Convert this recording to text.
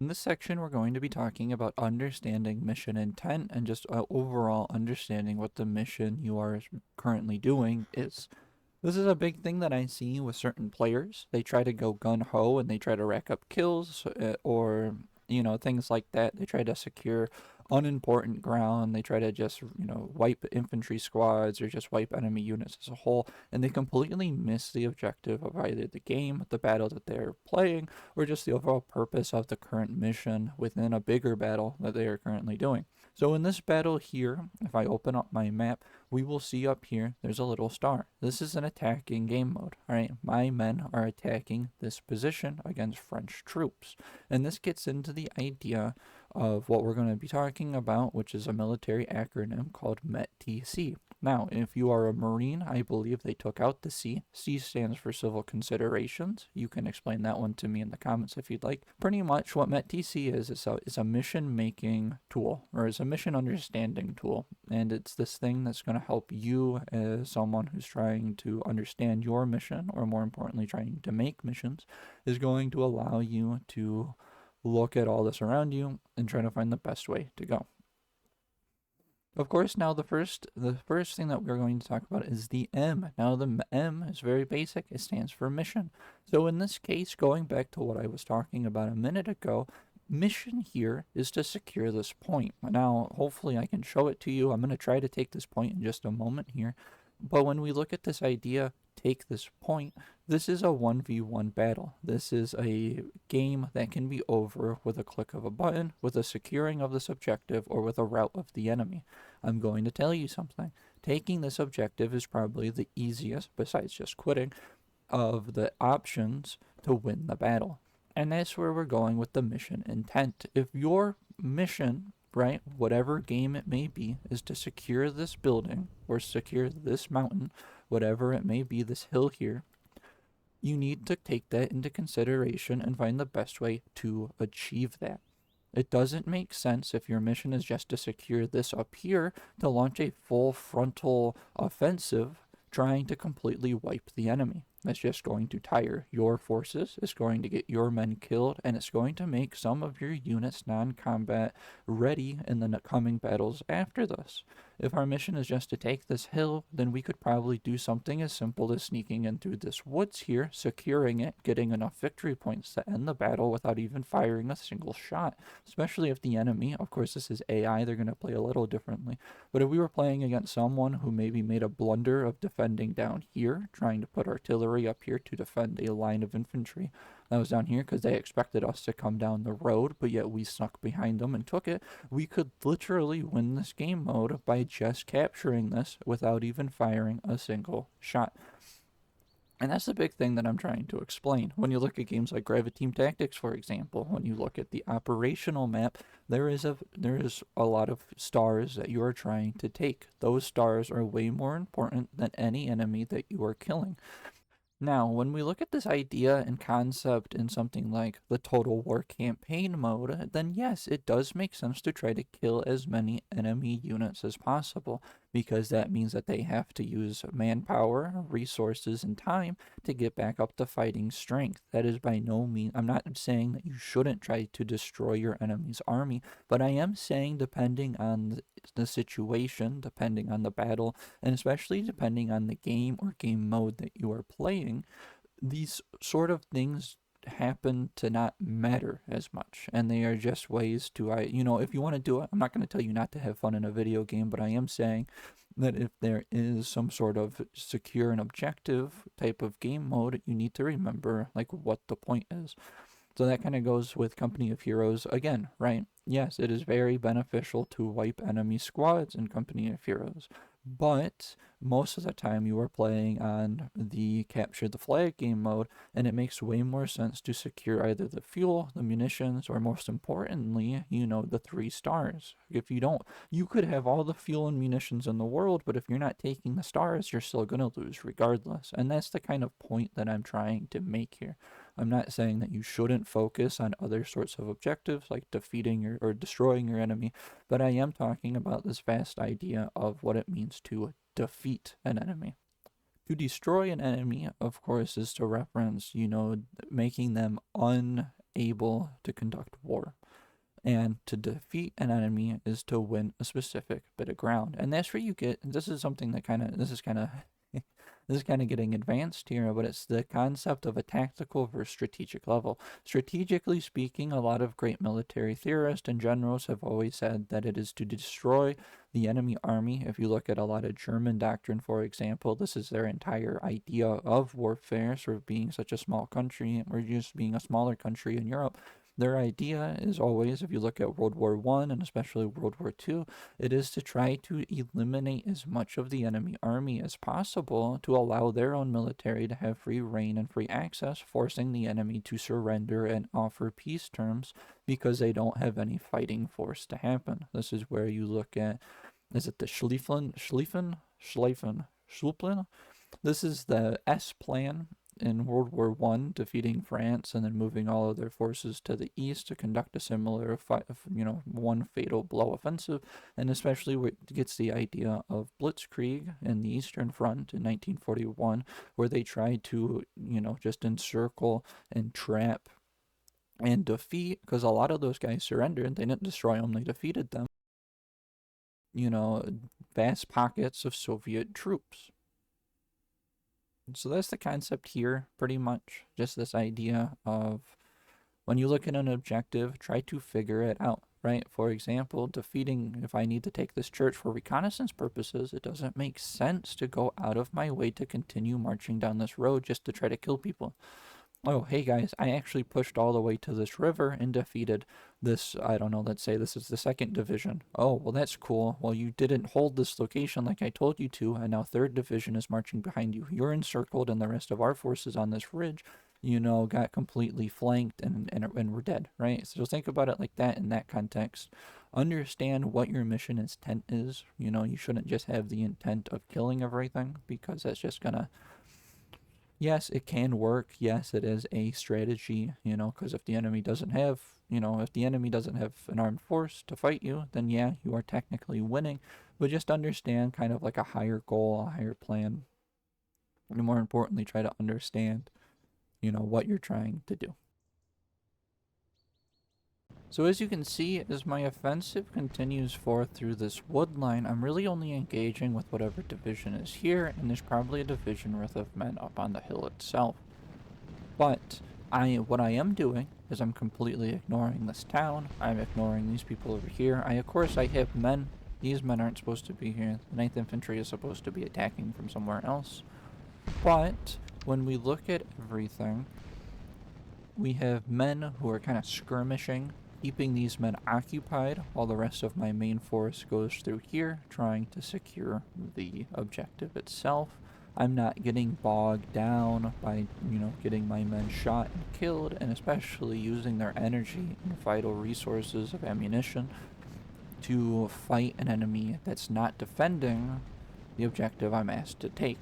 In this section, we're going to be talking about understanding mission intent and just overall understanding what the mission you are currently doing is. This is a big thing that I see with certain players. They try to go gun ho and they try to rack up kills or, things like that. They try to secure unimportant ground. They try to just, wipe infantry squads or just wipe enemy units as a whole. And they completely miss the objective of either the game, the battle that they're playing, or just the overall purpose of the current mission within a bigger battle that they are currently doing. So in this battle here, if I open up my map, we will see up here there's a little star. This is an attacking game mode. Alright, my men are attacking this position against French troops. And this gets into the idea of what we're going to be talking about, which is a military acronym called METTC. Now, if you are a Marine, I believe they took out the C. C stands for civil considerations. You can explain that one to me in the comments if you'd like. Pretty much what METTC is a mission making tool, or is a mission understanding tool. And it's this thing that's going to help you as someone who's trying to understand your mission, or more importantly, trying to make missions, is going to allow you to look at all this around you and try to find the best way to go. Of course, now the first thing that we're going to talk about is the M. Now the M is very basic. It stands for mission. So in this case, going back to what I was talking about a minute ago, mission here is to secure this point. Now, hopefully I can show it to you. I'm going to try to take this point in just a moment here. But when we look at this idea, take this point, this is a 1v1 battle. This is a game that can be over with a click of a button, with a securing of this objective, or with a rout of the enemy. I'm going to tell you something. Taking this objective is probably the easiest, besides just quitting, of the options to win the battle. And that's where we're going with the mission intent. If your mission, right, whatever game it may be, is to secure this building or secure this mountain, whatever it may be, this hill here, you need to take that into consideration and find the best way to achieve that. It doesn't make sense if your mission is just to secure this up here to launch a full frontal offensive trying to completely wipe the enemy. That's just going to tire your forces, it's going to get your men killed, and it's going to make some of your units non-combat ready in the coming battles after this. If our mission is just to take this hill, then we could probably do something as simple as sneaking in through this woods here, securing it, getting enough victory points to end the battle without even firing a single shot. Especially if the enemy, of course this is AI, they're going to play a little differently, but if we were playing against someone who maybe made a blunder of defending down here, trying to put artillery up here to defend a line of infantry that was down here because they expected us to come down the road, but yet we snuck behind them and took it, we could literally win this game mode by just capturing this without even firing a single shot. And that's the big thing that I'm trying to explain. When you look at games like Team Tactics, for example, when you look at the operational map, there is a lot of stars that you are trying to take. Those stars are way more important than any enemy that you are killing. Now, when we look at this idea and concept in something like the Total War campaign mode, then yes, it does make sense to try to kill as many enemy units as possible, because that means that they have to use manpower, resources, and time to get back up to fighting strength. That is by no means, I'm not saying that you shouldn't try to destroy your enemy's army, but I am saying depending on the situation, depending on the battle, and especially depending on the game or game mode that you are playing, these sort of things happen to not matter as much, and they are just ways to if you want to do it, I'm not going to tell you not to have fun in a video game, but I am saying that if there is some sort of secure and objective type of game mode, you need to remember like what the point is. So that kind of goes with Company of Heroes again, right? Yes, it is very beneficial to wipe enemy squads in Company of Heroes, but most of the time you are playing on the capture the flag game mode, and it makes way more sense to secure either the fuel, the munitions, or most importantly, the 3 stars. If you don't, you could have all the fuel and munitions in the world, but if you're not taking the stars, you're still going to lose regardless. And that's the kind of point that I'm trying to make here. I'm not saying that you shouldn't focus on other sorts of objectives like defeating or destroying your enemy, but I am talking about this vast idea of what it means to defeat an enemy. To destroy an enemy, of course, is to reference, making them able to conduct war. And to defeat an enemy is to win a specific bit of ground. And that's where you get, and this is something that this is kind of this is kind of getting advanced here, but it's the concept of a tactical versus strategic level. Strategically speaking, a lot of great military theorists and generals have always said that it is to destroy the enemy army. If you look at a lot of German doctrine, for example, this is their entire idea of warfare, sort of being such a small country, or just being a smaller country in Europe. Their idea is always, if you look at World War I and especially World War II, it is to try to eliminate as much of the enemy army as possible to allow their own military to have free reign and free access, forcing the enemy to surrender and offer peace terms because they don't have any fighting force to happen. This is where you look at, is it the Schlieffen? This is the S plan in World War I, defeating France and then moving all of their forces to the east to conduct a similar one fatal blow offensive, and especially what gets the idea of blitzkrieg in the Eastern Front in 1941, where they tried to, just encircle and trap and defeat, because a lot of those guys surrendered. They didn't destroy them, they defeated them. Vast pockets of Soviet troops. So that's the concept here, pretty much. Just this idea of when you look at an objective, try to figure it out, right? For example, defeating, if I need to take this church for reconnaissance purposes, it doesn't make sense to go out of my way to continue marching down this road just to try to kill people. Oh, hey guys, I actually pushed all the way to this river and defeated this, I don't know, let's say this is the 2nd Division. Oh, well that's cool. Well, you didn't hold this location like I told you to, and now 3rd Division is marching behind you. You're encircled, and the rest of our forces on this ridge, got completely flanked and we're dead, right? So think about it like that in that context. Understand what your mission intent is. You shouldn't just have the intent of killing everything, because that's just gonna... Yes, it can work. Yes, it is a strategy, because if the enemy doesn't have, an armed force to fight you, then yeah, you are technically winning. But just understand kind of like a higher goal, a higher plan. And more importantly, try to understand, what you're trying to do. So as you can see, as my offensive continues forth through this wood line, I'm really only engaging with whatever division is here, and there's probably a division worth of men up on the hill itself. But what I am doing is I'm completely ignoring this town. I'm ignoring these people over here. Of course, I have men. These men aren't supposed to be here. The 9th Infantry is supposed to be attacking from somewhere else. But when we look at everything, we have men who are kind of skirmishing, keeping these men occupied while the rest of my main force goes through here, trying to secure the objective itself. I'm not getting bogged down by, getting my men shot and killed, and especially using their energy and vital resources of ammunition to fight an enemy that's not defending the objective I'm asked to take.